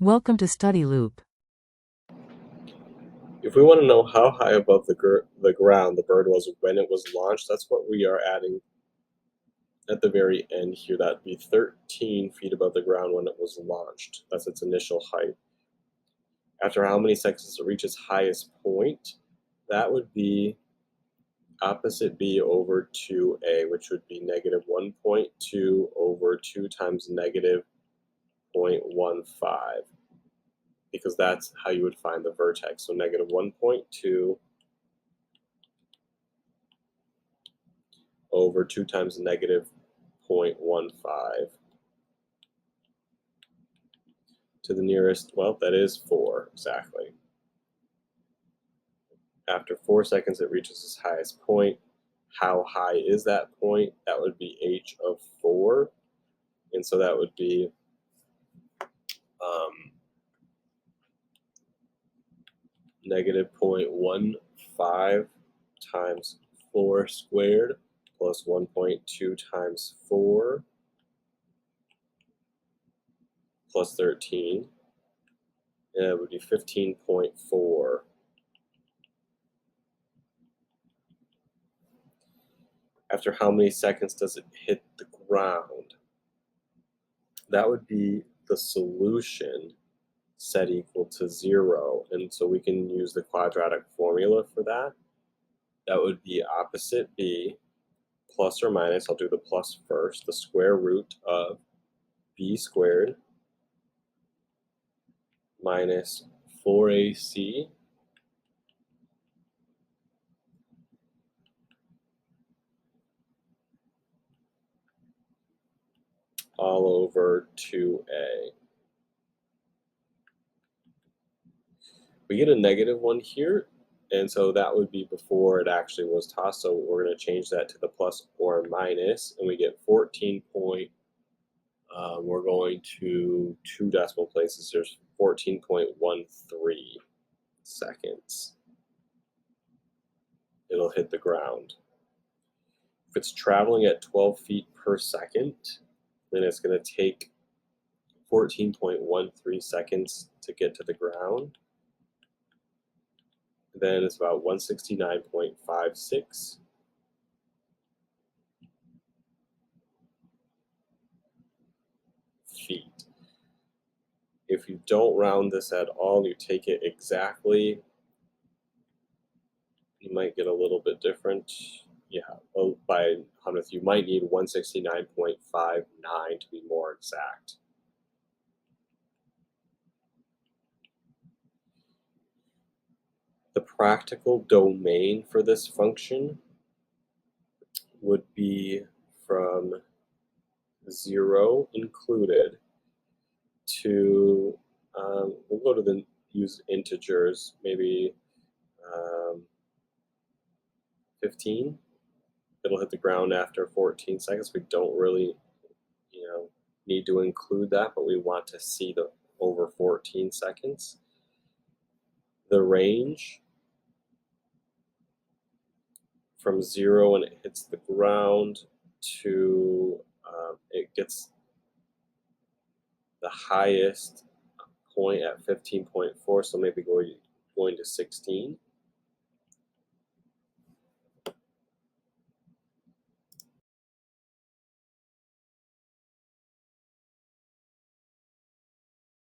Welcome to Study Loop. If we want to know how high above the ground the bird was when it was launched, that's what we are adding at the very end here. That'd be 13 feet above the ground when it was launched. That's its initial height. After how many seconds does it reach its highest point? That would be opposite b over 2a, which would be negative 1.2 over 2 times negative 0.15, because that's how you would find the vertex. So negative 1.2 over 2 times negative 0.15 to the nearest, well, that is 4 exactly. After 4 seconds, it reaches its highest point. How high is that point? That would be h of 4. And so that would be negative 0.15 times 4 squared plus 1.2 times 4 plus 13. And it would be 15.4. After how many seconds does it hit the ground? That would be the solution set equal to 0. And so we can use the quadratic formula for that. That would be opposite b plus or minus, I'll do the plus first, the square root of b squared minus 4ac all over 2a. We get a negative one here, and so that would be before it actually was tossed. So we're going to change that to the plus or minus, and we get 14 point. We're going to 2 decimal places. There's 14.13 seconds. It'll hit the ground. If it's traveling at 12 feet per second, then it's going to take 14.13 seconds to get to the ground. Then it's about 169.56 feet. If you don't round this at all, you take it exactly, you might get a little bit different. Yeah, by hundredth, you might need 169.59 to be more exact. The practical domain for this function would be from 0 included to, we'll go to the use integers, maybe 15. It'll hit the ground after 14 seconds. We don't really, need to include that, but we want to see the over 14 seconds. The range from 0 when it hits the ground to it gets the highest point at 15.4, so maybe going to 16.